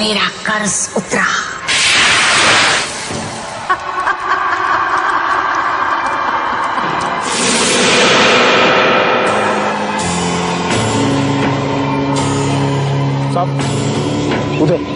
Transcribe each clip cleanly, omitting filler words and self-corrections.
मेरा कर्ज उतरा। साहब उधर।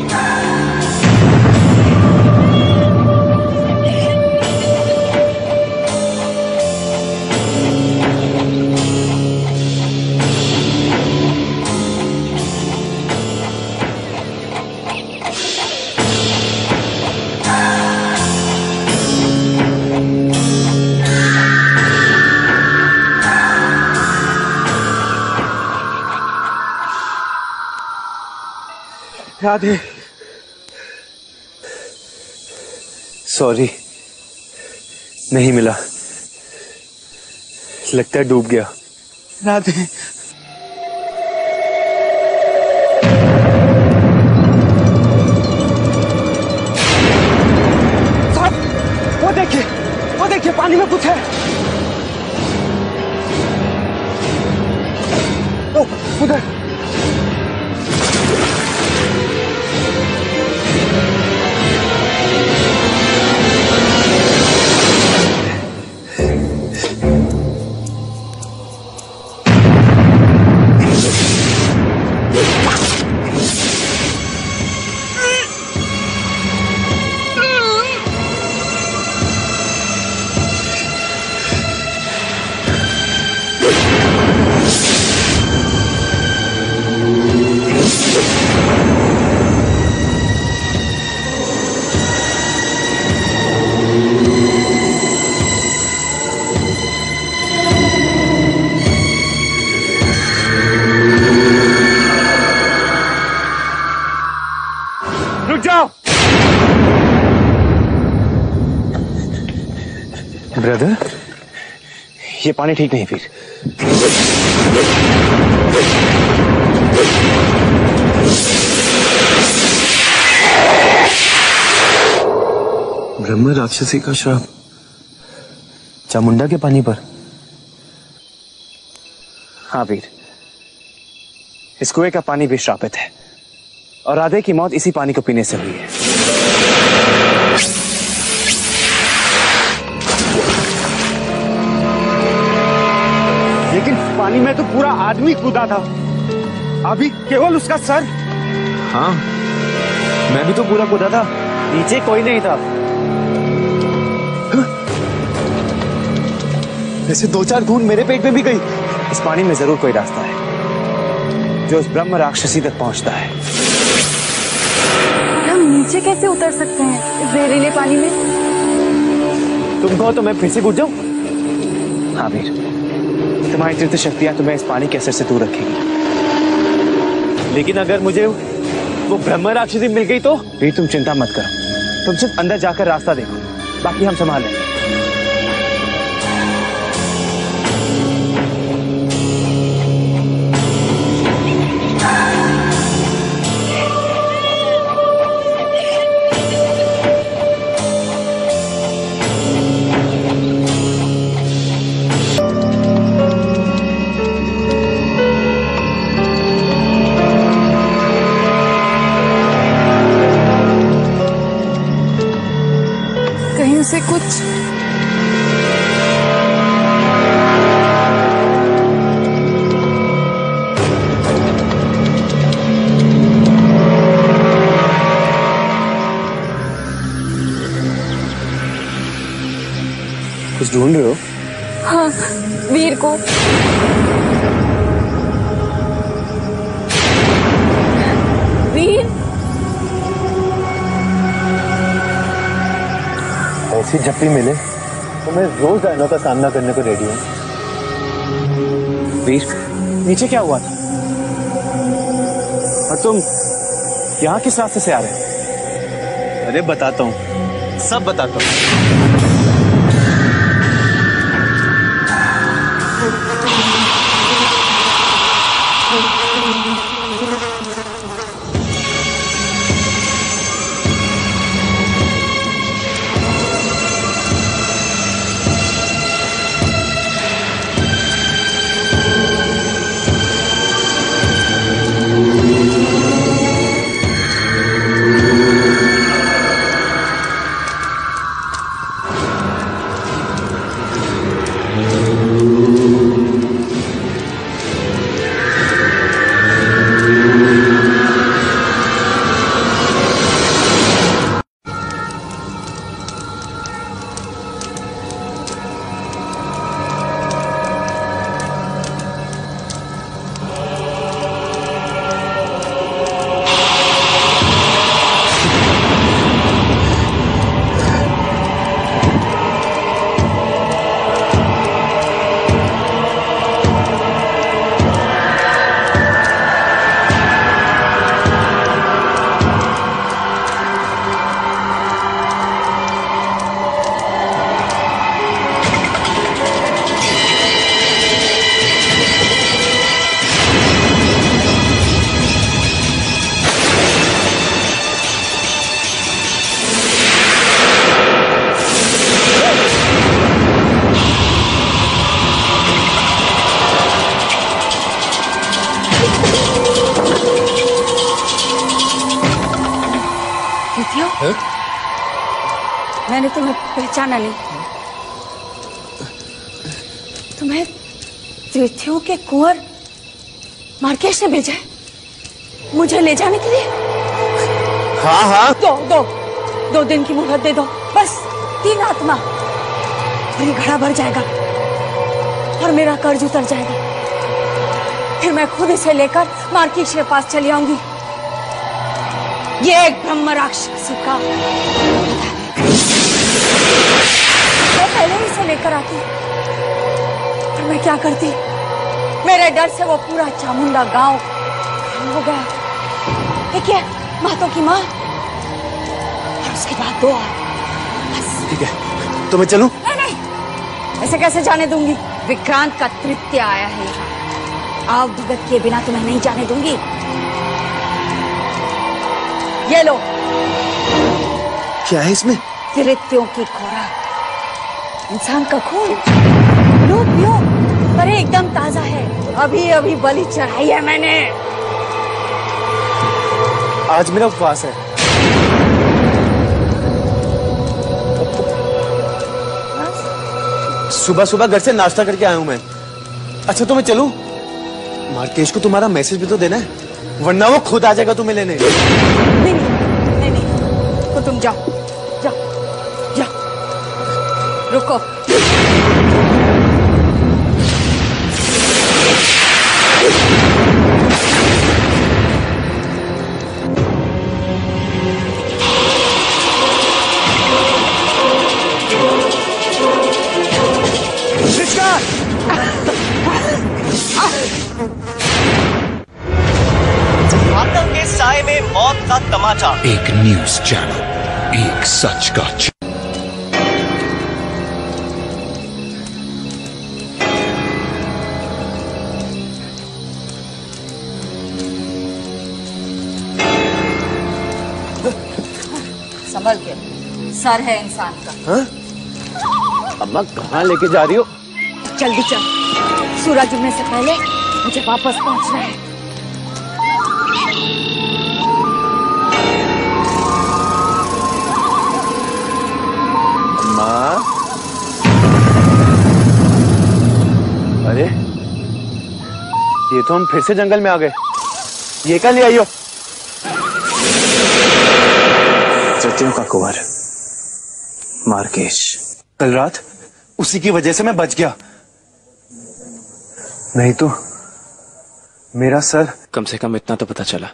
राधे, सॉरी, नहीं मिला, लगता है डूब गया। राधे, साहब वो देखिए पानी में कुछ है। ओ, उधर। ब्रदर, ये पानी ठीक नहीं। फिर ब्रह्म राक्षसी का श्राप चामुंडा के पानी पर। हाँ वीर, इस कुएं का पानी भी श्रापित है और राधे की मौत इसी पानी को पीने से हुई है। लेकिन पानी में तो पूरा आदमी कूदा था, अभी केवल उसका सर। हाँ, मैं भी तो पूरा कूदा था, नीचे कोई नहीं था। वैसे 2-4 बूंद मेरे पेट में भी गई। इस पानी में जरूर कोई रास्ता है जो उस ब्रह्म राक्षसी तक पहुंचता है। हम नीचे कैसे उतर सकते हैं इस जहरीले पानी में? तुम कहो तो मैं फिर से कूद जाऊं? हाँ वीर, तुम्हारी तीर्थ शक्तियां तुम्हें इस पानी के असर से दूर रखेगी। लेकिन अगर मुझे वो ब्रह्म राक्षसी मिल गई तो? वीर तुम चिंता मत करो, तुम सिर्फ अंदर जाकर रास्ता देखो, बाकी हम संभाल लेंगे। से कुछ ढूंढ रहे हो? हाँ, वीर को। वीर, ऐसी जब भी मिले तो मैं रोज डायनों का सामना करने को रेडी हूँ। वीर, नीचे क्या हुआ था? और तुम यहाँ किस रास्ते से आ रहे हो? अरे बताता हूँ, सब बताता हूँ। मैंने तुम्हें पहचाना नहीं। तुम्हें तिथियों के कुंवर मार्केश ने भेजा है मुझे ले जाने के लिए। हाँ हाँ, दो दिन की मोहलत दे दो बस। 3 आत्मा मेरी घड़ा भर जाएगा और मेरा कर्ज उतर जाएगा। फिर मैं खुद इसे लेकर मार्केश के पास चली आऊंगी। ये एक ब्रह्म राक्षसी का मैं पहले ही इसे लेकर आती, पर मैं क्या करती। मेरे डर से वो पूरा चामुंडा गांव हो गया। देखिए, मातों की माँ और उसके बाद 2 और। बस ठीक है, तो मैं चलूं? नहीं, ऐसे कैसे जाने दूंगी। विक्रांत का तृतीय आया है यहाँ। आव भगत के बिना तुम्हें नहीं जाने दूंगी। ये लो। क्या है इसमें? कृत्यों की खुराक, इंसान का खून। लो पियो, पर एकदम ताजा है। अभी अभी बलि चढ़ाई है मैंने। आज मेरा उपवास है। सुबह सुबह घर से नाश्ता करके आया हूं मैं। अच्छा, तो मैं चलूं? मार्केश को तुम्हारा मैसेज भी तो देना है, वरना वो खुद आ जाएगा तुम्हें लेने। नहीं, तो तुम जाओ। रुको। आतंक के साए में मौत का तमाचा। एक न्यूज चैनल, एक सच का संभल के, सर है इंसान का। हाँ? अम्मा कहाँ लेके जा रही हो? जल्दी चल, सूरज उगने से पहले मुझे वापस पहुंचना है। अम्मा, अरे ये तो हम फिर से जंगल में आ गए। ये क्या ले आई हो? तृतीयों का कुंवर मार्केश। कल रात उसी की वजह से मैं बच गया, नहीं तो मेरा सर। कम से कम इतना तो पता चला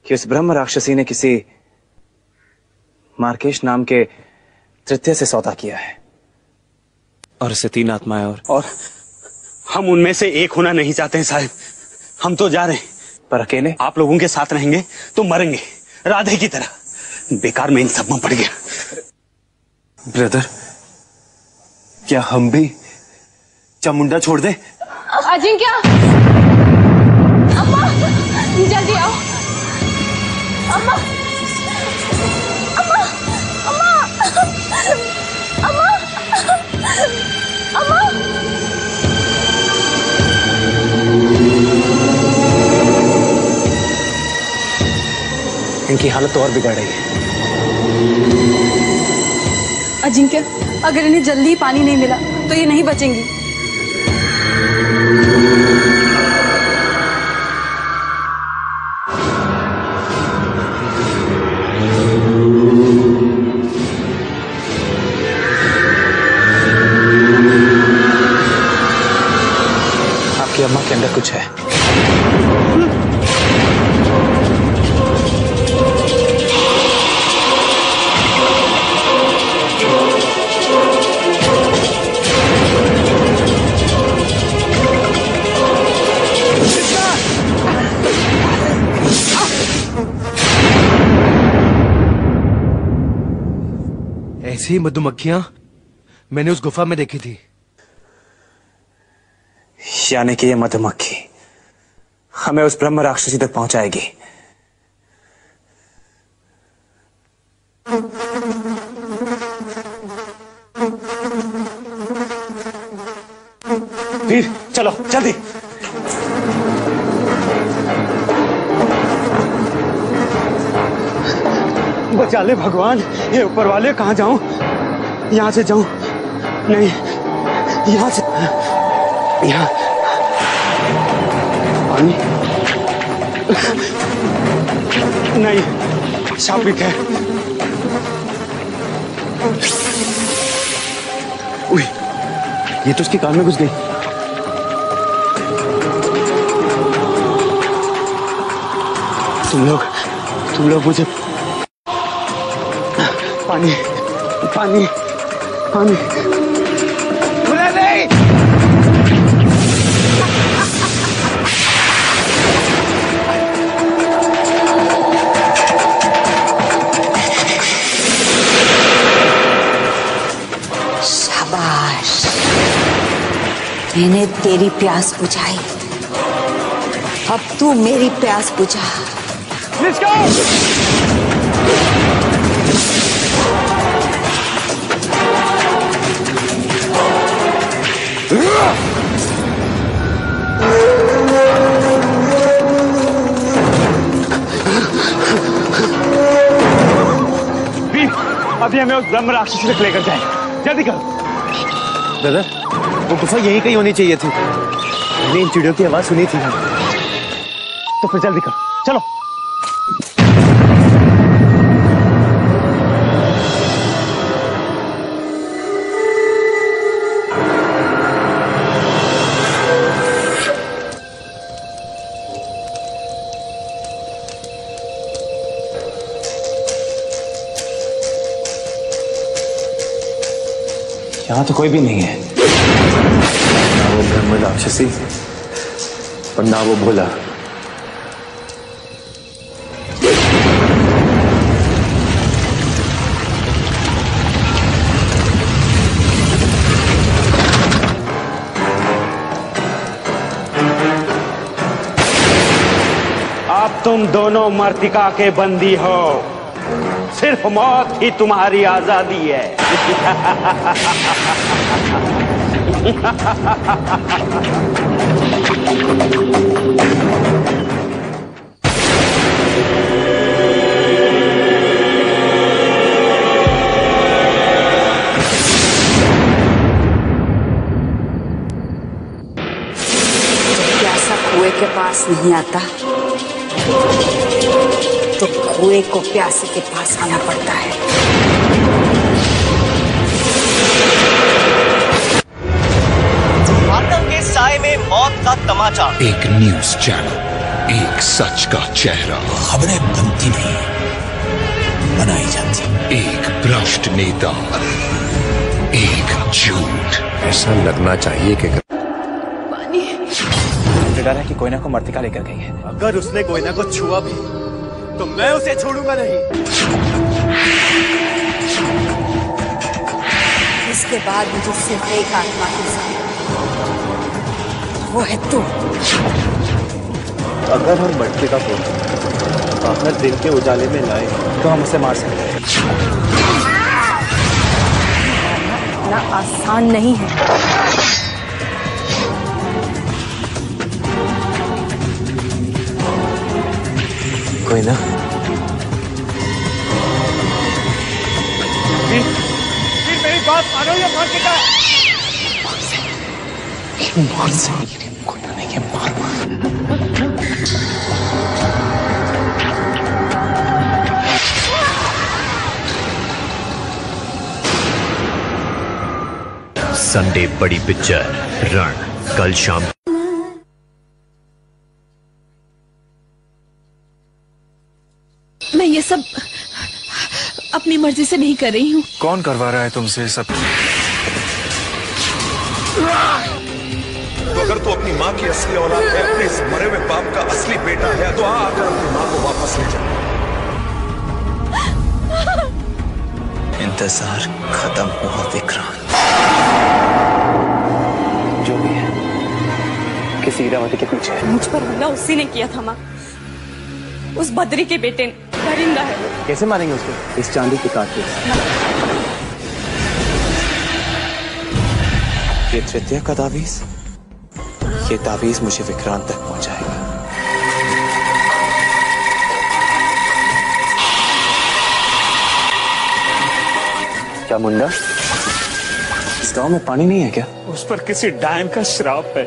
कि उस ब्रह्म राक्षसी ने किसी मार्केश नाम के तृतीय से सौदा किया है, और उसे 3 आत्माएं और हम उनमें से एक होना नहीं चाहते हैं साहब। हम तो जा रहे हैं, पर अकेले। आप लोगों के साथ रहेंगे तो मरेंगे राधे की तरह। बेकार में इन सब में पड़ गया। ब्रदर, क्या हम भी चामुंडा छोड़ दे? अजिंक्य, अम्मा, जल्दी आओ। अम्मा, अम्मा, अम्मा, अम्मा, अम्मा। इनकी हालत तो और बिगड़ रही है। अजिंक्य, अगर इन्हें जल्दी पानी नहीं मिला तो ये नहीं बचेंगी। आपकी अम्मा के अंदर कुछ है। ऐसी मधुमक्खियां मैंने उस गुफा में देखी थी। यानी कि ये मधुमक्खी हमें उस ब्रह्म राक्षसी तक पहुंचाएगी। वीर, चलो जल्दी। बचा ले भगवान। ये ऊपर वाले, कहाँ जाऊं? यहाँ से जाऊं? नहीं, यहाँ से, यहाँ पानी नहीं, शापित है। उई, ये तो उसके कान में घुस गई। तुम लोग मुझे पानी पानी पानी बुला नहीं। शाबाश, मैंने तेरी प्यास बुझाई, अब तू मेरी प्यास बुझा। Let's go! अभी हमें उस ब्रह्म राक्षसी तक लेकर जाए, जल्दी करो। ब्रदर, वो गुफा यहीं कहीं होनी चाहिए थी। मैंने इन चिड़ियों की आवाज सुनी थी। तो फिर जल्दी करो, चलो। यहाँ तो कोई भी नहीं है, ना वो ब्रह्म राक्षसी और ना वो भोला। अब तुम दोनों मर्तिका के बंदी हो, सिर्फ मौत ही तुम्हारी आजादी है। प्यासा कुएं के पास नहीं आता तो कुएं को प्यासे के पास आना पड़ता है। आतंक के साए में मौत का तमाचा। एक न्यूज चैनल, एक सच का चेहरा। खबरें बनती नहीं, बनाई जाती। एक भ्रष्ट नेता, एक झूठ। ऐसा लगना चाहिए कि मुझे डर है कि कोयना को मर्तिका लेकर गई है। अगर उसने कोयना को छुआ भी तो मैं उसे छोड़ूंगा नहीं। इसके बाद मुझे सिर्फ एक आत्मा की जरूरत, वो है तू। अगर हम मर्तिका को बाहर दिन के उजाले में लाए तो हम उसे मार सकते हैं। इतना आसान नहीं है। कोयना, मेरी बात मानो या मार के क्या? मार से कोयना नहीं है, मार। संडे बड़ी पिक्चर रण कल शाम। मैं ये सब अपनी मर्जी से नहीं कर रही हूँ। कौन करवा रहा है तुमसे सब? तो अगर तू अपनी माँ की असली औलाद है, अपने इस मरे हुए बाप का असली बेटा है, तो आकर अपनी माँ को वापस ले जा। इंतजार खत्म हुआ विक्रांत। जो भी है किसी इरावती के पीछे है। मुझ पर हमला उसी ने किया था माँ, उस बद्री के बेटे ने। दरिंदा है वो। कैसे मारेंगे उसको? इस चांदी के काट के। ये तृतीय का ताबीज, ये ताबीज मुझे विक्रांत तक पहुंचाएगा। चामुंडा, इस गांव में पानी नहीं है क्या? उस पर किसी डायन का श्राप है।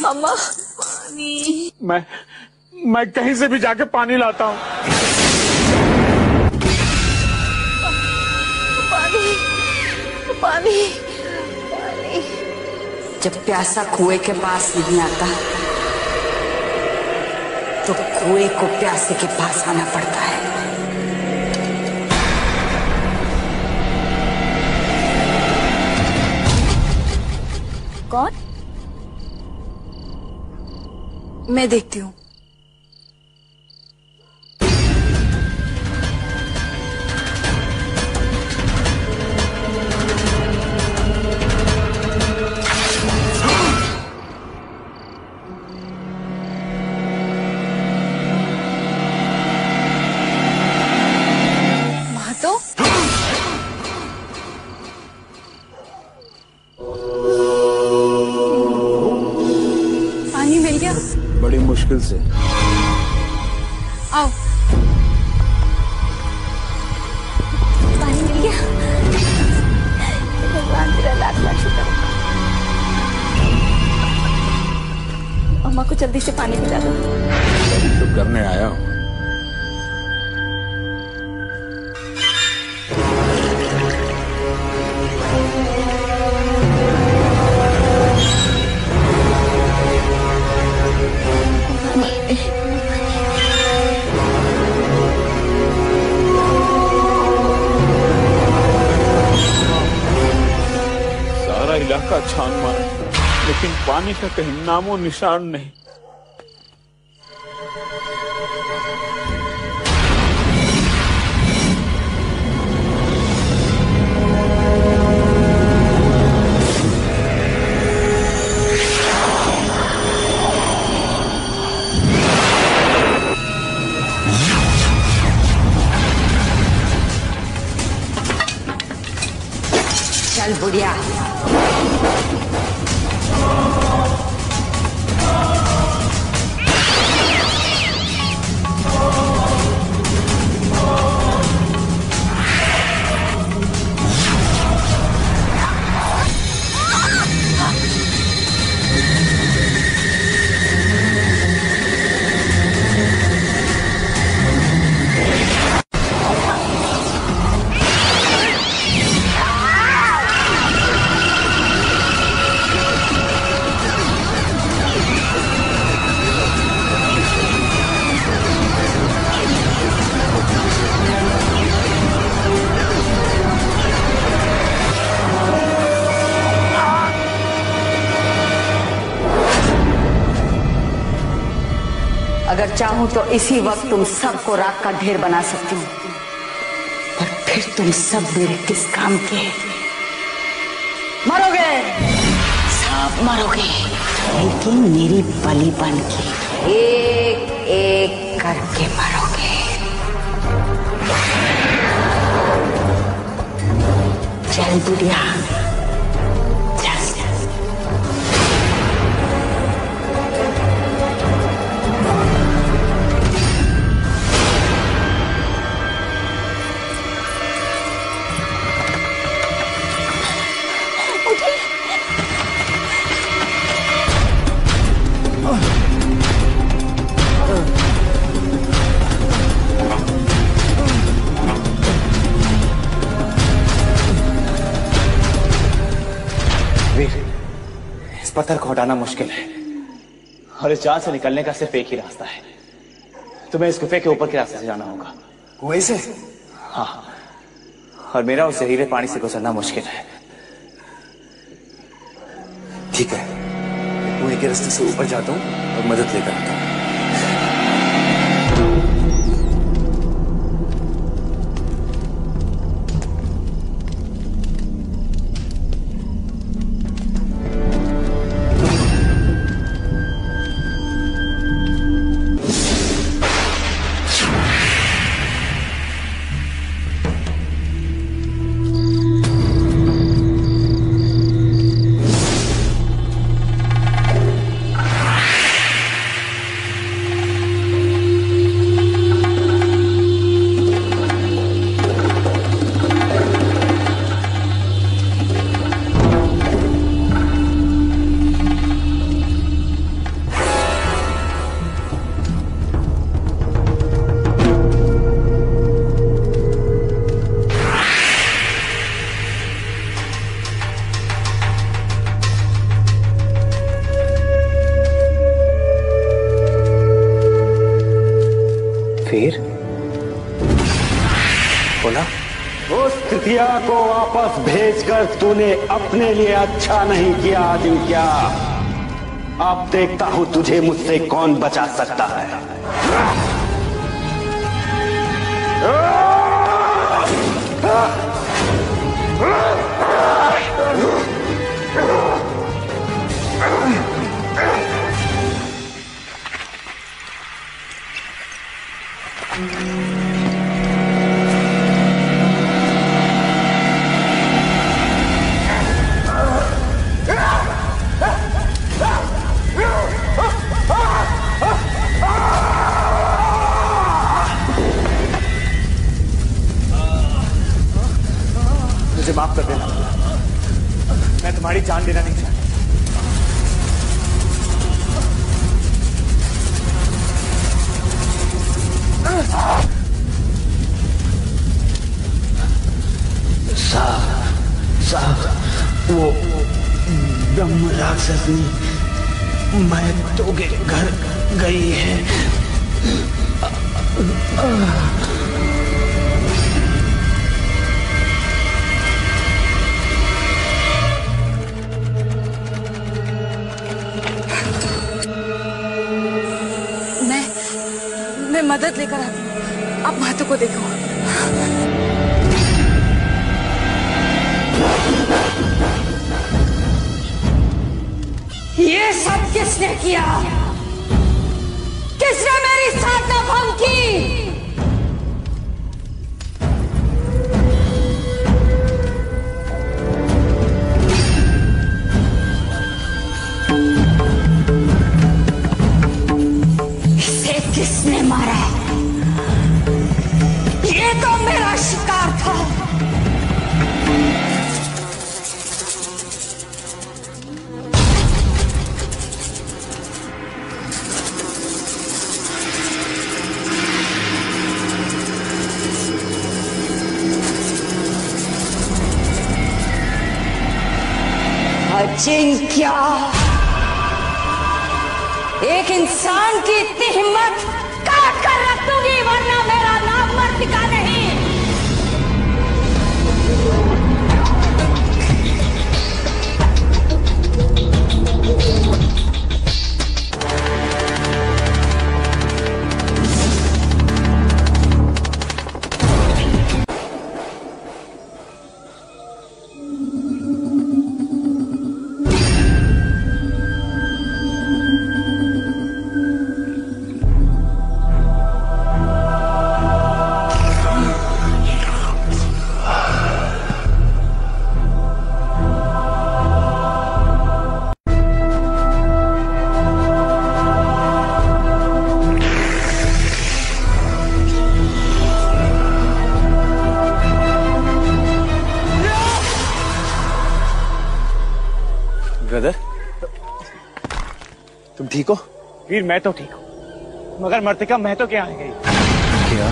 अम्मा, मैं कहीं से भी जाके पानी लाता हूँ। पानी, पानी, पानी। जब प्यासा कुएं के पास नहीं आता तो कुएं को प्यासे के पास आना पड़ता है। कौन? मैं देखती हूँ। तो पानी मिल गया? बड़ी मुश्किल से। आओ, पानी मिल गया। भगवान तेरा लाख लाख शुक्र। अम्मा को जल्दी से पानी पिला दो। तो करने आया हूँ। सारा इलाका छान मारा, लेकिन पानी का कहीं नामो निशान नहीं। चल बुढ़िया। अगर चाहूं तो इसी वक्त तुम सबको राख का ढेर बना सकती हूँ, पर फिर तुम सब मेरे किस काम के? मरोगे, सब मरोगे, लेकिन मेरी बलि बन के एक एक करके मरोगे। चल बुढ़िया, पत्थर को हटाना मुश्किल है और इस जाल से निकलने का सिर्फ एक ही रास्ता है। तुम्हें इस गुफे के ऊपर के रास्ते से जाना होगा। कुएं से? हाँ, और मेरा उस जहरीले पानी से गुजरना मुश्किल है। ठीक है, कुएं के रास्ते से ऊपर जाता हूँ और मदद लेकर आता हूँ। अजिंक्या को वापस भेजकर तूने अपने लिए अच्छा नहीं किया अजिंक्या। अब देखता हूं तुझे मुझसे कौन बचा सकता है। मुझे माफ कर देना, मैं तुम्हारी जान देना नहीं चाहता। साहब, वो ब्रह्म राक्षसनी महतो के घर गई है। मैं मदद लेकर आती हूँ, आप महतो को देखो। ये सब किसने किया? किसने मेरी साधना भंग की? इसे किसने मारा? ये तो मेरा शिकार था। अजिंक्य, एक इंसान की इतनी हिम्मत काट कर रख दूंगी, वरना मेरा नाम मर्तिका नहीं। ब्रदर, तुम ठीक हो? वीर, मैं तो ठीक हूं, मगर मर्तिका महतो क्या आ गई? क्या?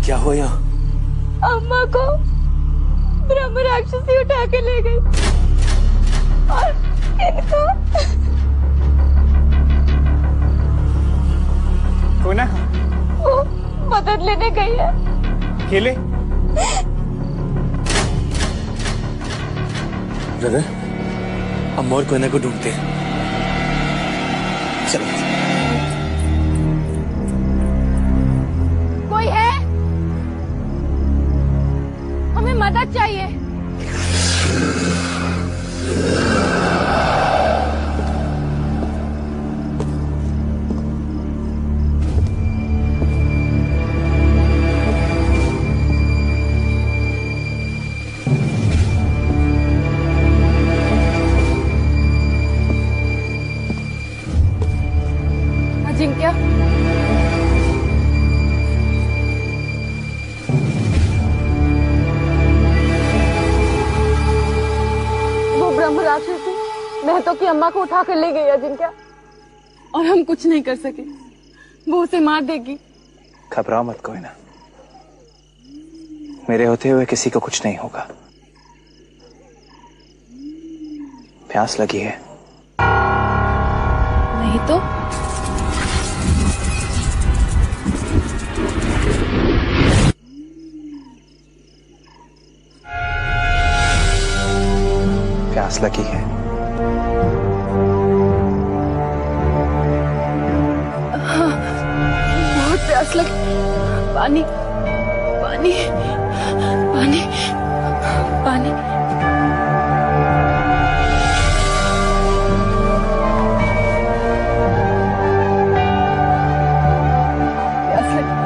क्या हुआ यहाँ? अम्मा को ब्रह्म राक्षसी उठा के ले गई और इनको कौन है? वो मदद लेने गई है। अकेले? ब्रदर, हम और कोयना को ढूंढते हैं। चलो। कोई है? हमें मदद चाहिए। अजिंक्य, वो ब्रह्म राक्षसी महतो की अम्मा को उठा कर ले गई अजिंक्य, और हम कुछ नहीं कर सके। वो उसे मार देगी। घबराओ मत कोयना, मेरे होते हुए किसी को कुछ नहीं होगा। प्यास लगी है? तो प्यास लगी है। हाँ, बहुत प्यास लगी। पानी पानी पानी पानी। प्यास लगी।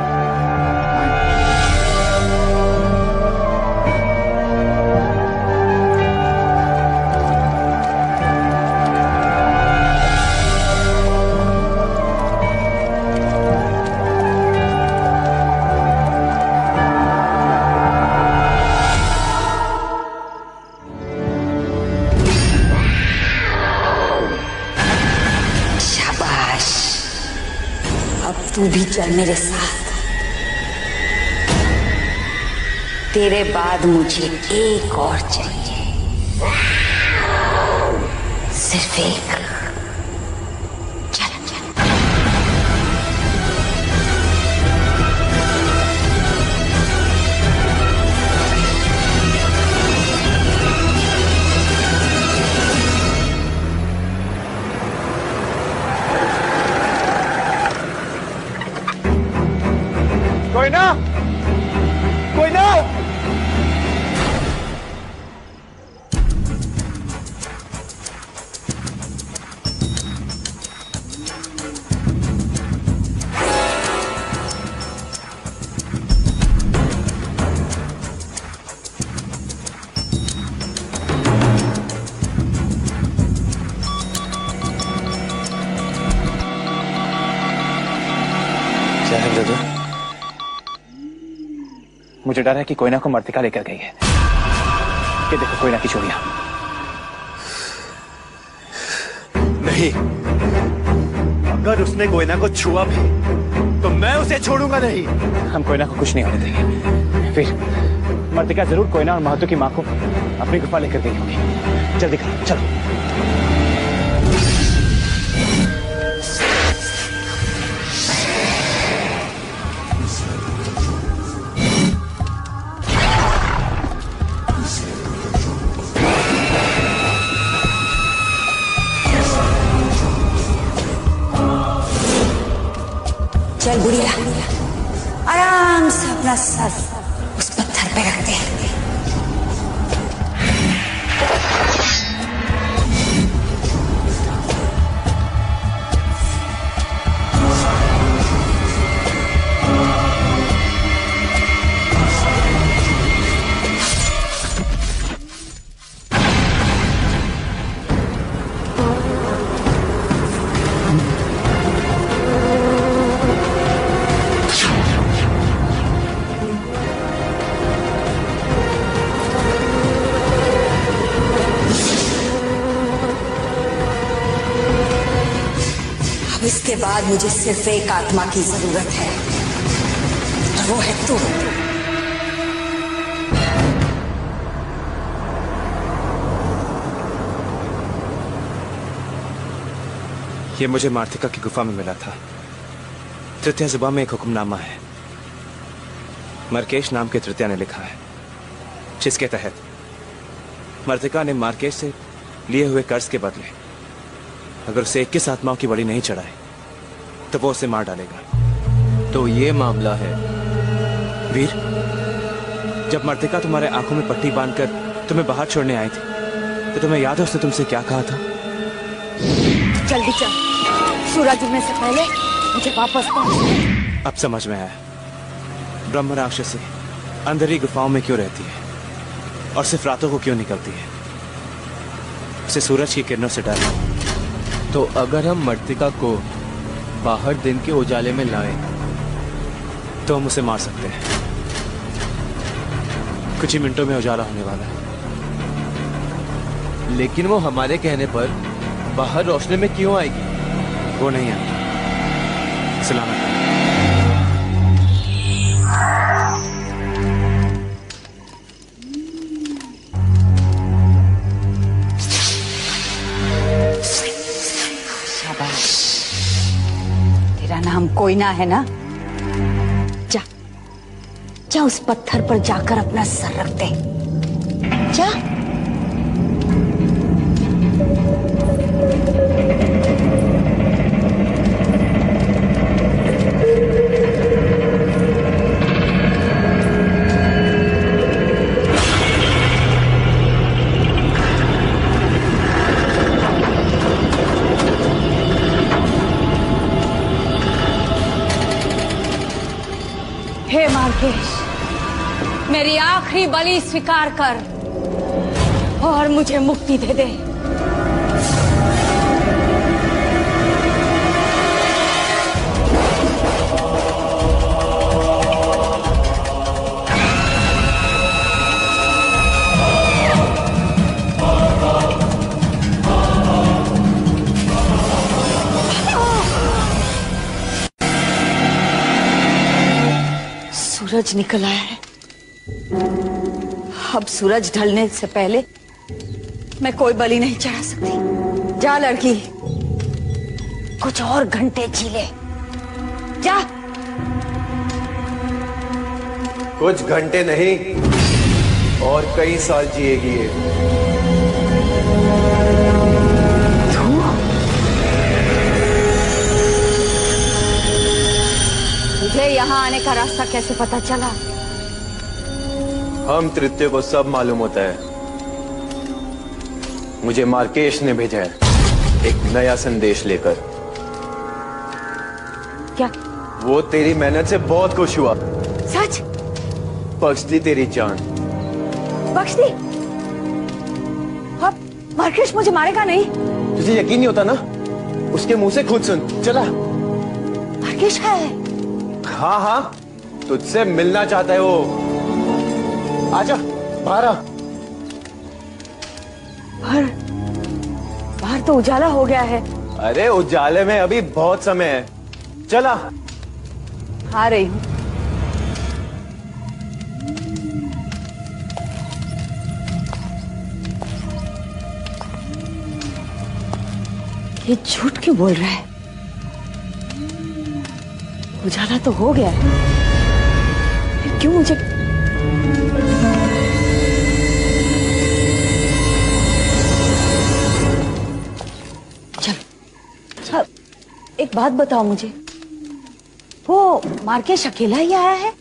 तू भी चल मेरे साथ। तेरे बाद मुझे एक और चाहिए, सिर्फ एक। चल चल। कोयना, कोयना। क्या है ब्रदर? मुझे डर है कि कोयना को मर्तिका लेकर गई है। ये देखो कोयना की चूड़ियां। नहीं, अगर उसने कोयना को छुआ भी तो मैं उसे छोड़ूंगा नहीं। हम कोयना को कुछ नहीं होने देंगे। फिर मर्तिका जरूर कोयना और महतो की मां को अपनी गुफा लेकर गई होगी। जल्दी करो, चलो। चल बुढ़िया, आराम से अपना सर उस पत्थर पे रख दे। इसके बाद मुझे सिर्फ एक आत्मा की जरूरत है, और वो है तू। ये मुझे मार्तिका की गुफा में मिला था। तृतीया जुबान में एक हुक्मनामा है, मरकेश नाम के तृतीया ने लिखा है, जिसके तहत मार्तिका ने मार्केश से लिए हुए कर्ज के बदले अगर उसे 21 आत्माओं की बलि नहीं चढ़ाए तो वो उसे मार डालेगा। तो ये मामला है। वीर, जब मर्तिका तुम्हारे आंखों में पट्टी बांधकर तुम्हें बाहर छोड़ने आई थी तो तुम्हें याद है उसने तुमसे क्या कहा था? जल्दी चल, सूरज उगने से पहले मुझे वापस पहुंचना। अब समझ में आया, ब्रह्म राक्षसी अंदर ही गुफाओं में क्यों रहती है और सिर्फ रातों को क्यों निकलती है। उसे सूरज की किरणों से डर है। तो अगर हम मर्तिका को बाहर दिन के उजाले में लाएं तो हम उसे मार सकते हैं। कुछ ही मिनटों में उजाला होने वाला है। लेकिन वो हमारे कहने पर बाहर रोशनी में क्यों आएगी? वो नहीं आएगी। सलामत। शाबाश। कोई ना है ना? जा जा उस पत्थर पर जाकर अपना सर रख दे। जा। हे मार्केश, मेरी आखिरी बलि स्वीकार कर और मुझे मुक्ति दे दे। सूरज निकल आया है। अब सूरज ढलने से पहले मैं कोई बलि नहीं चढ़ा सकती। जा लड़की, कुछ और घंटे जी ले। जा। कुछ घंटे नहीं और कई साल जिएगी ये। तुझे यहाँ आने का रास्ता कैसे पता चला? हम तृतीय को सब मालूम होता है। मुझे मार्केश ने भेजा है एक नया संदेश लेकर। क्या? वो तेरी मेहनत से बहुत खुश हुआ। सच? बख्श दी तेरी जान। बख्श दी? अब मार्केश मुझे मारेगा नहीं? तुझे यकीन नहीं होता ना? उसके मुंह से खुद सुन। चला। मार्केश है? हाँ हाँ, तुझसे मिलना चाहता है वो। आजा बाहर आ। बाहर तो उजाला हो गया है। अरे उजाले में अभी बहुत समय है। चला। आ रही हूं। ये झूठ क्यों बोल रहा है? उजाला तो हो गया है, फिर क्यों मुझे? चल, एक बात बताओ मुझे, वो मार्केश अकेला ही आया है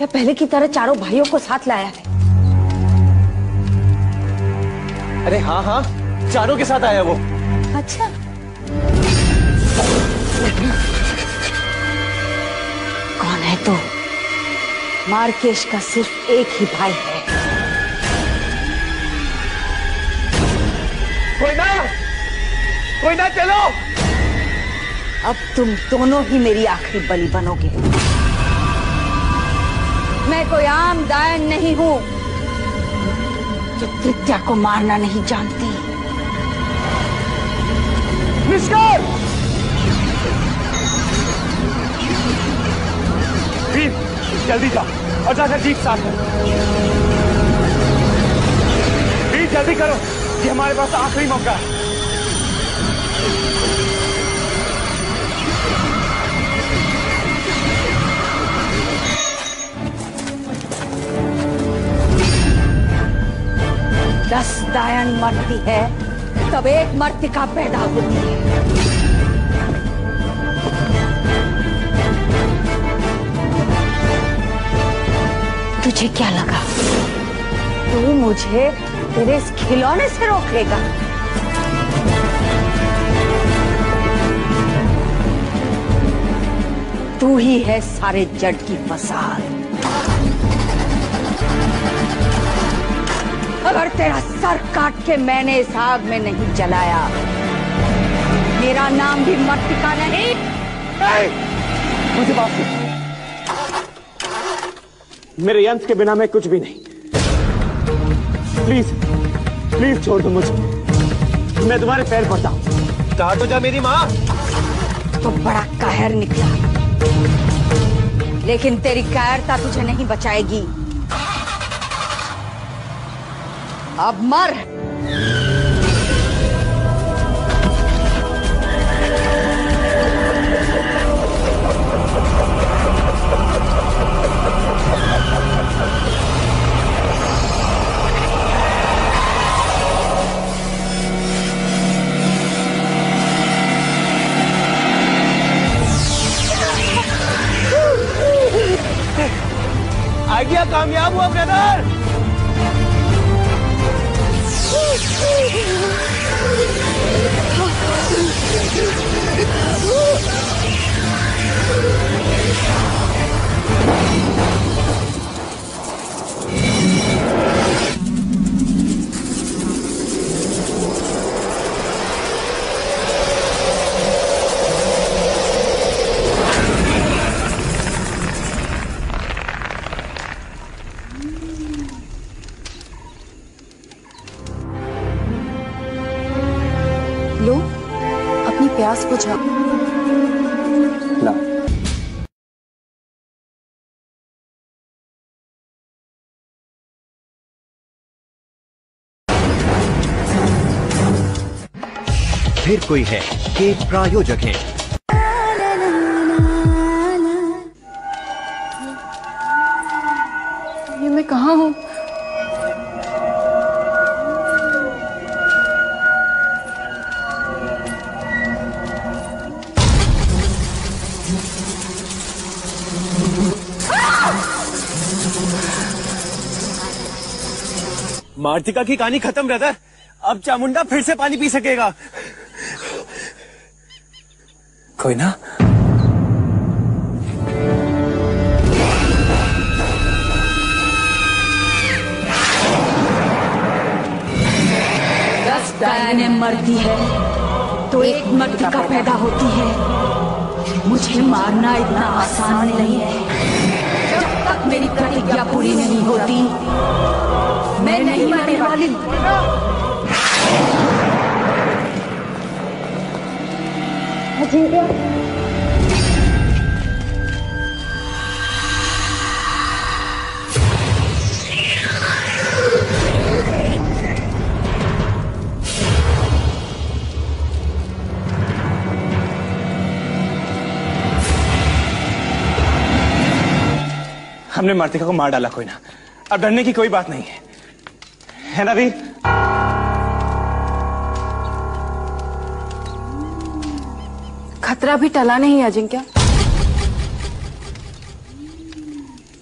या पहले की तरह चारों भाइयों को साथ लाया है? अरे हाँ हाँ, चारों के साथ आया वो। अच्छा। कौन है तो? मार्केश का सिर्फ एक ही भाई है। कोई ना चलो। अब तुम दोनों ही मेरी आखिरी बलि बनोगे। मैं कोई आम दायन नहीं हूं जो तृतीया को मारना नहीं जानती। निष्कार! वीर, जल्दी जा और जाकर जीप साथ कर। वीर जल्दी करो, ये हमारे पास आखिरी मौका है। दस दायन मरती है तब एक मर्तिका पैदा होती है। तुझे क्या लगा तू मुझे तेरे इस खिलौने से रोकेगा? तू ही है सारे जड़ की फसाद। अगर तेरा सर काट के मैंने इस आग में नहीं जलाया, मेरा नाम भी मर्तिका नहीं। मुझे बात सुन, मेरे यंत्र के बिना मैं कुछ भी नहीं। प्लीज प्लीज छोड़ दो मुझे, मैं तुम्हारे पैर पड़ता हूं। काटो जा मेरी माँ। तो बड़ा कायर निकला, लेकिन तेरी कायरता तुझे नहीं बचाएगी। अब मर। किया, कामयाब हुआ ब्रदर। लो, अपनी प्यास बुझाओ। ना, फिर कोई है के प्रायोजक हैं। ये मैं कहाँ हूँ? मार्तिका की कहानी खत्म ब्रदर। अब चामुंडा फिर से पानी पी सकेगा। कोई ना, गायें मरती है तो एक मर्तिका पैदा होती है। मुझे मारना इतना आसान नहीं है। जब तक मेरी प्रतिज्ञा पूरी नहीं होती मैं नहीं मरने वाली। अजिंक्य, हमने मार्तिका को मार डाला। कोई ना, अब डरने की कोई बात नहीं है ना वीर? खतरा भी टला नहीं अजिंक्य।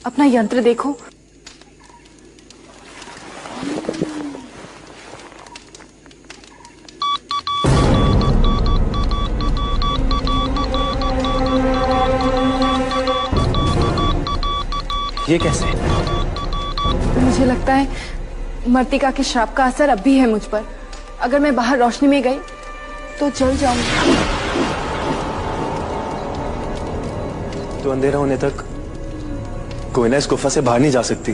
अपना यंत्र देखो। ये कैसे? मुझे लगता है मर्तिका के श्राप का असर अब भी है मुझ पर। अगर मैं बाहर रोशनी में गई तो जल जाऊंगी। तो अंधेरा होने तक कोई ना इस गुफा से बाहर नहीं जा सकती।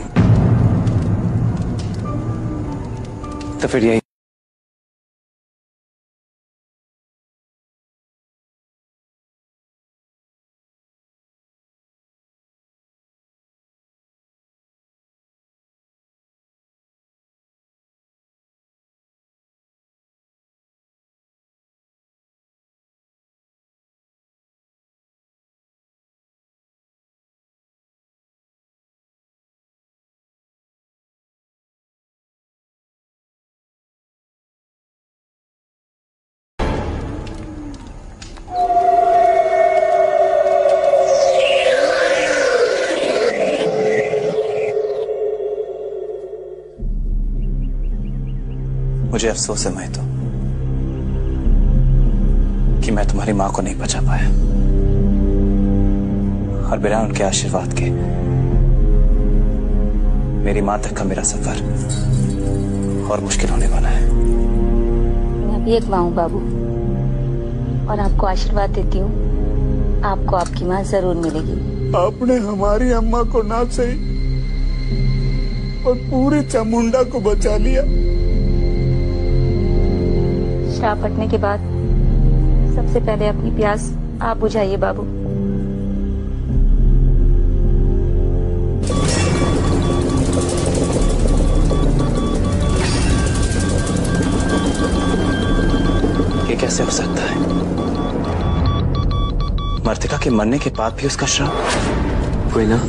तो फिर यही मुझे अफसोस है महतो कि मैं तुम्हारी मां को नहीं बचा पाया और बिना उनके आशीर्वाद के मेरी मां तक का मेरा सफर और मुश्किल होने वाला है। मैं भी एक मां हूं बाबू और आपको आशीर्वाद देती हूँ। आपको आपकी मां जरूर मिलेगी। आपने हमारी अम्मा को ना सही और पूरे चामुंडा को बचा लिया। श्राप हटने के बाद सबसे पहले अपनी प्यास आप बुझाइए बाबू। ये कैसे हो सकता है? मर्तिका के मरने के बाद भी उसका श्राप? कोई ना,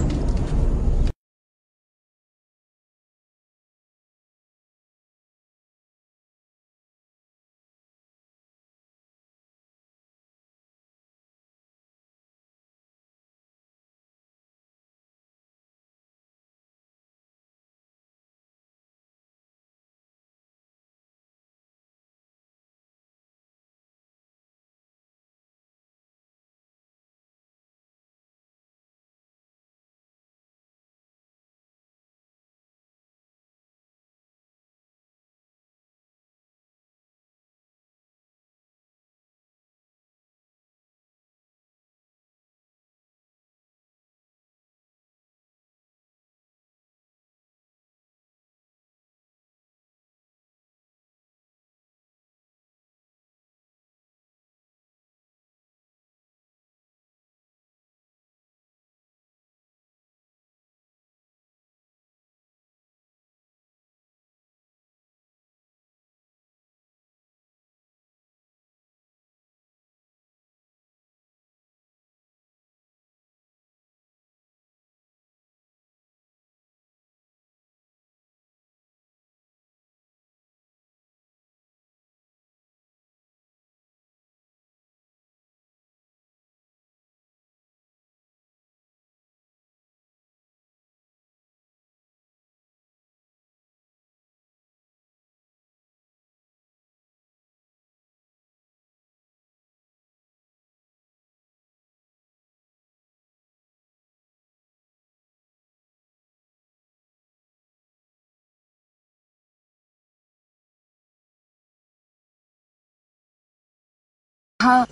हाँ,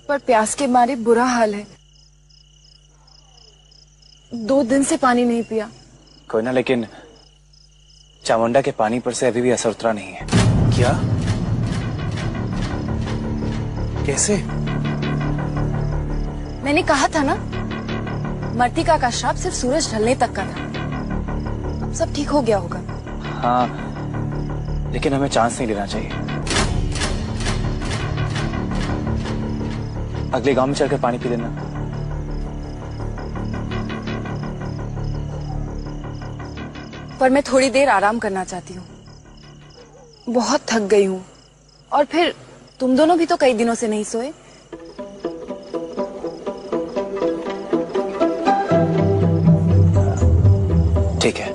पर प्यास के मारे बुरा हाल है। 2 दिन से पानी नहीं पिया। कोई ना, लेकिन चामुंडा के पानी पर से अभी भी असर उतरा नहीं है। क्या? कैसे? मैंने कहा था ना, मर्तिका का श्राप सिर्फ सूरज ढलने तक का था। अब सब ठीक हो गया होगा। हाँ, लेकिन हमें चांस नहीं लेना चाहिए। अगले गांव में चलकर पानी पी लेना। पर मैं थोड़ी देर आराम करना चाहती हूँ। बहुत थक गई हूँ। और फिर तुम दोनों भी तो कई दिनों से नहीं सोए। ठीक है।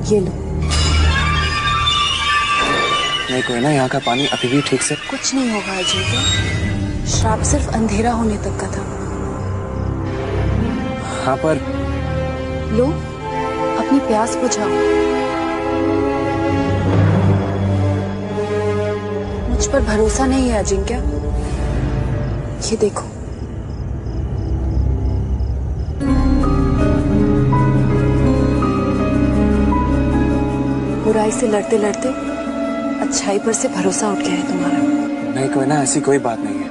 ये लो। नहीं कोई ना, यहाँ का पानी अभी भी ठीक से। कुछ नहीं होगा अजिंक्य, श्राप सिर्फ अंधेरा होने तक का था। हाँ पर लो, अपनी प्यास बुझाओ। मुझ पर भरोसा नहीं है अजिंक्य। ये देखो। बुराई से लड़ते लड़ते अच्छाई पर से भरोसा उठ गया है तुम्हारा। नहीं कोई ना, ऐसी कोई बात नहीं है।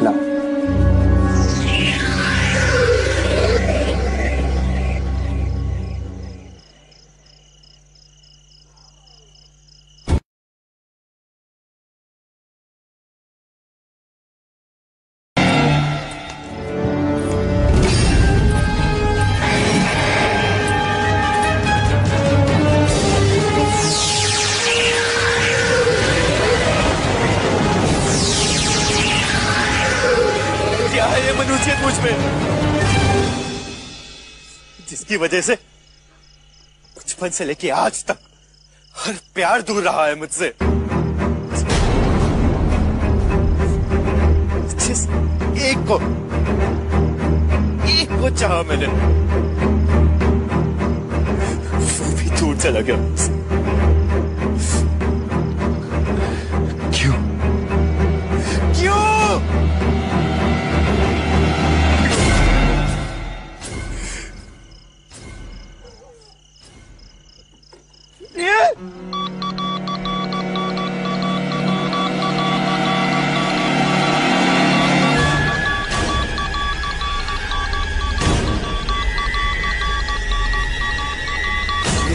लाओ। मनुष्य मुझ में, जिसकी वजह से बचपन से लेके आज तक हर प्यार दूर रहा है मुझसे। जिस एक को चाहा मैंने, वो भी दूर चला गया मुझसे। क्यों?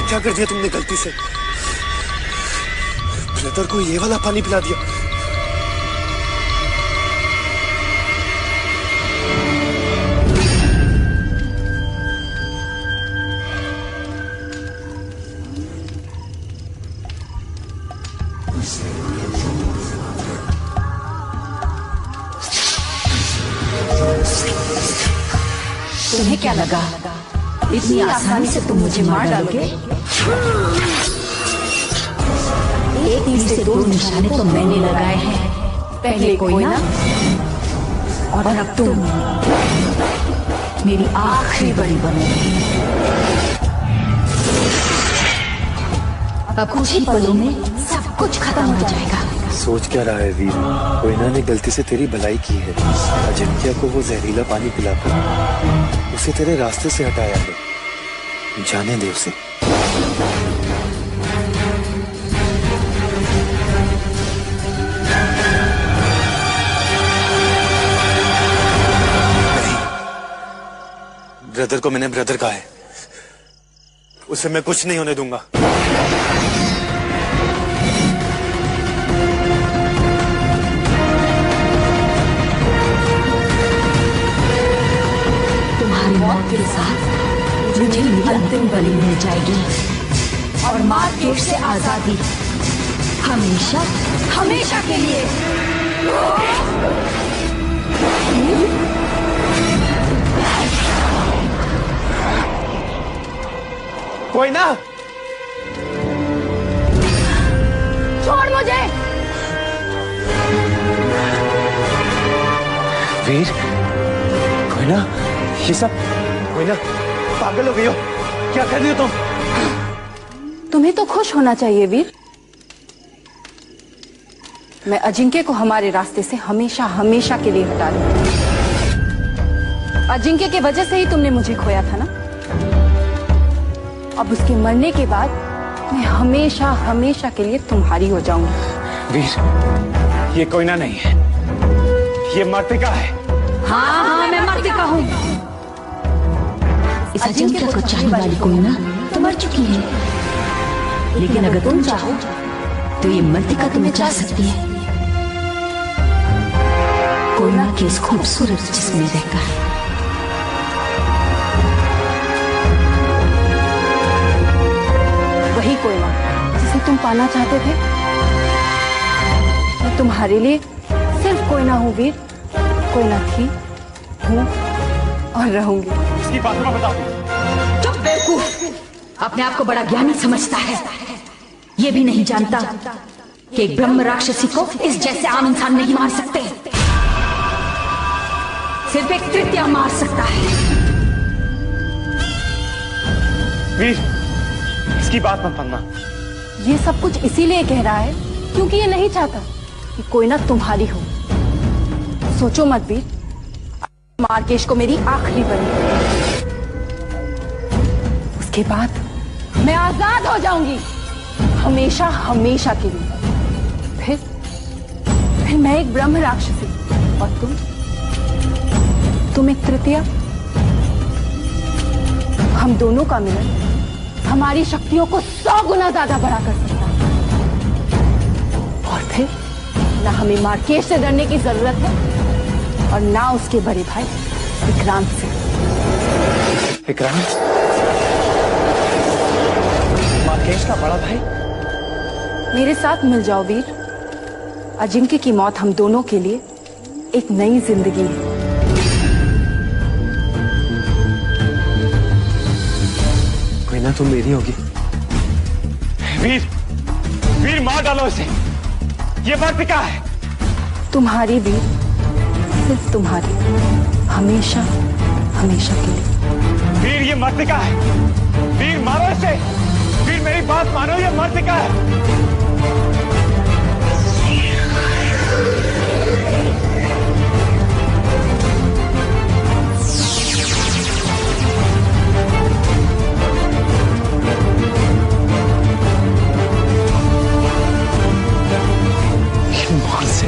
क्या कर दिया तुमने गलती से? ब्रदर को ये वाला पानी पिला दिया। तुम्हें क्या लगा इतनी आसानी से तुम मुझे मार डालोगे? एक तीर से 2 निशाने तो मैंने लगाए हैं। पहले कोई ना, और अब तुम मेरी आखिरी बड़ी बनोगी। अब कुछ ही पलों में सब कुछ खत्म हो जाएगा। सोच क्या रहा है वीर? कोयना ने गलती से तेरी भलाई की है। अजिंक्य को वो जहरीला पानी पिलाकर उसे तेरे रास्ते से हटाया है। जाने दे उसे। ब्रदर को मैंने ब्रदर कहा है, उसे मैं कुछ नहीं होने दूंगा। तुम्हारी मौत के साथ मुझे भी अंतिम बलि मिल जाएगी और मार्केट से आजादी हमेशा हमेशा के लिए। कोई ना, छोड़ मुझे। वीर, कोई ना, ये सब कोई ना, पागल हो गई हो, क्या कर रही हो तुम? तुम्हें तो खुश होना चाहिए वीर। मैं अजिंक्य को हमारे रास्ते से हमेशा हमेशा के लिए हटा दूंगी। अजिंक्य की वजह से ही तुमने मुझे खोया था ना। अब उसके मरने के बाद मैं हमेशा हमेशा के लिए तुम्हारी हो जाऊंगी। वीर, ये कोई ना नहीं है, ये मर्तिका है। हाँ, मैं मर्तिका हूँ। इस अजिंक्य को चाहने वाली कोई ना तो मर चुकी है, लेकिन अगर तुम चाहो तो ये मर्तिका तुम्हें चाह सकती है। कोयना के इस खूबसूरत जिस्म में रहकर। वही कोयना जिसे तुम पाना चाहते थे। मैं तुम्हारे लिए सिर्फ कोयना हूँ वीर। कोयना थी, हूँ और रहूंगी। इसकी बात मैं बता दूं। चुप बेवकूफ, अपने आप को बड़ा ज्ञानी समझता है। ये भी नहीं जानता कि एक ब्रह्म राक्षसी को इस जैसे आम इंसान नहीं मार सकते, सिर्फ एक तृतीया मार सकता है। वीर, इसकी बात मत मानना। ये सब कुछ इसीलिए कह रहा है क्योंकि ये नहीं चाहता कि कोयना तुम्हारी हो। सोचो मत वीर, मार्केश को मेरी आखिरी बनी, उसके बाद मैं आजाद हो जाऊंगी हमेशा हमेशा के लिए। फिर मैं एक ब्रह्म राक्षसी और तुम एक तृतीया। हम दोनों का मिलन हमारी शक्तियों को 100 गुना ज्यादा बढ़ा कर सकता है। और फिर ना हमें मार्केश से डरने की जरूरत है और ना उसके बड़े भाई विक्रांत से। विक्रांत? मार्केश का बड़ा भाई? मेरे साथ मिल जाओ वीर। अजिंक्य की मौत हम दोनों के लिए एक नई जिंदगी है। कोई ना, तुम मेरी होगी। वीर, वीर मार डालो इसे, ये मर्तिका है। तुम्हारी वीर, सिर्फ तुम्हारी, हमेशा हमेशा के लिए। वीर, ये मर्तिका है। वीर मारो इसे। वीर मेरी बात मानो, ये मर्तिका है। मार से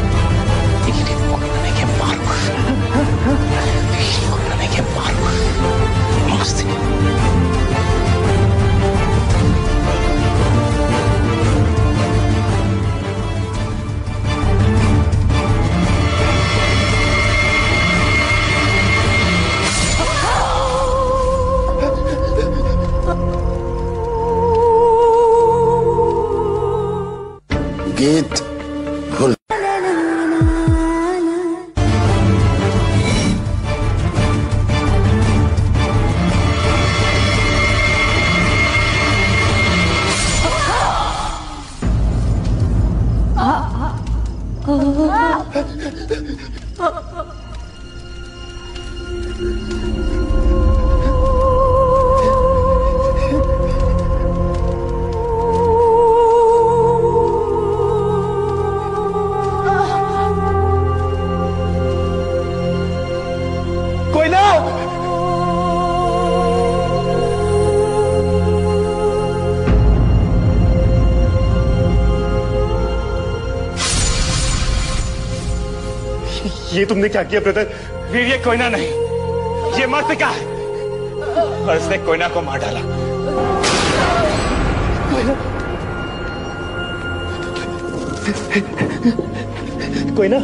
गीत भूल ये तुमने क्या किया ब्रदर? वीर, ये कोयना नहीं, ये मर्तिका है। और उसने कोयना को मार डाला। कोयना कोयना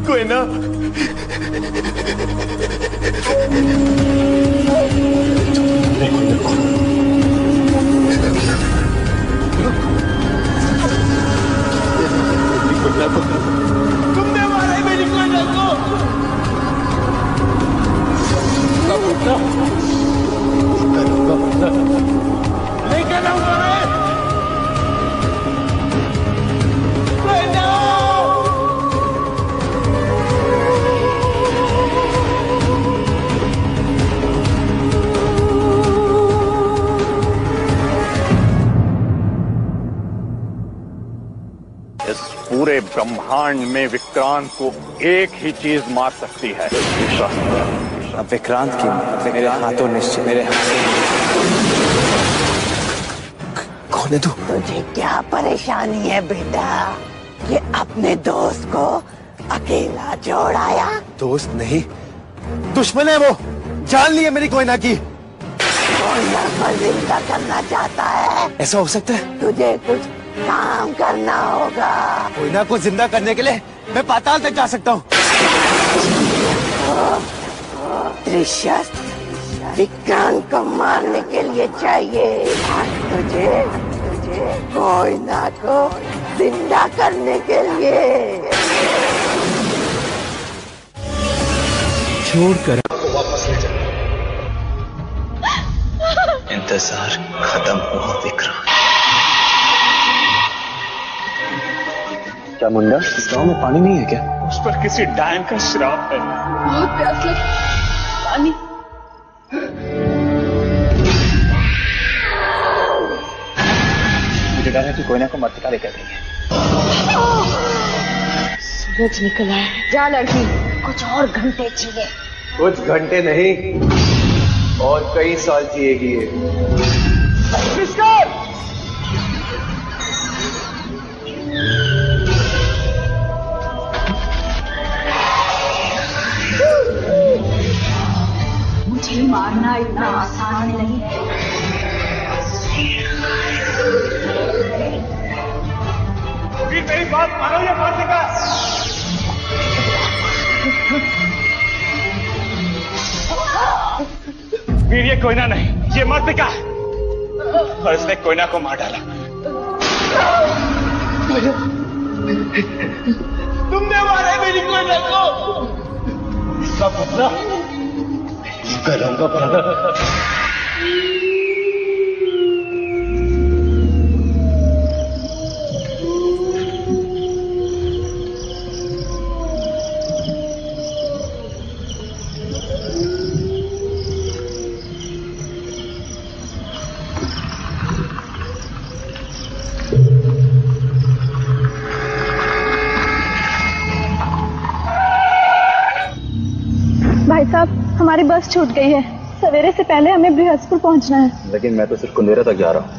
कोयना तुमने मारा है मेरी कोयना को। नहीं करना इस पूरे ब्रह्मांड में विक्रांत को एक ही चीज मार सकती है, अब विक्रांत की मेरे हाथों निश्चित, मेरे हाथों। कौन है तू? तुझे क्या परेशानी है बेटा कि अपने दोस्त को अकेला छोड़ आया? दोस्त नहीं, दुश्मन है वो। जान ली है मेरी कोयना की। कोयना को जिंदा करना चाहता है? ऐसा हो सकता है? तुझे कुछ काम करना होगा। कोयना को जिंदा करने के लिए मैं पाताल तक जा सकता हूँ। त्रिशस्त्र विक्रांत को मारने के लिए चाहिए। तुझे कोयना को जिंदा करने के लिए छोड़कर वापस ले जा। इंतजार खत्म हुआ विक्रांत। क्या मुंडा, इस गांव में पानी नहीं है क्या? उस पर किसी डायन का श्राप है। बहुत प्यास लगी, पानी। मुझे डर है कि कोयना को मर्तिका लेकर देंगे। सूरज निकला है। जा लड़की, कुछ और घंटे चाहिए। कुछ घंटे नहीं और कई साल जिएगी ये। मुझे मारना इतना आसान नहीं है। मेरी बात मानो या मर्तिका। वीर, ये कोयना नहीं, ये मर्तिका है और इसने कोयना को मार डाला। तुमने मारा है मेरी कोयना को। इसका बदला करूंगा। भाई साहब, हमारी बस छूट गई है। सवेरे से पहले हमें बृहस्पति पहुंचना है। लेकिन मैं तो सिर्फ कुंदेरा तक जा रहा हूँ।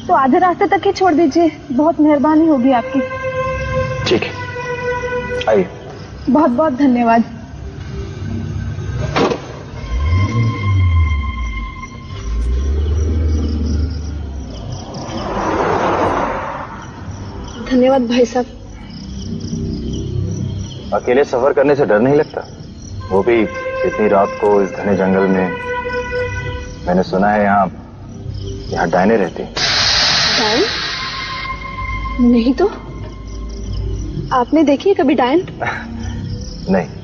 तो आधे रास्ते तक ही छोड़ दीजिए, बहुत मेहरबानी होगी आपकी। ठीक है, आइए। बहुत बहुत धन्यवाद। धन्यवाद भाई साहब। अकेले सफर करने से डर नहीं लगता? वो भी इतनी रात को इस घने जंगल में। मैंने सुना है यहाँ डायने रहती। डायन? नहीं तो। आपने देखी है कभी डायन? नहीं।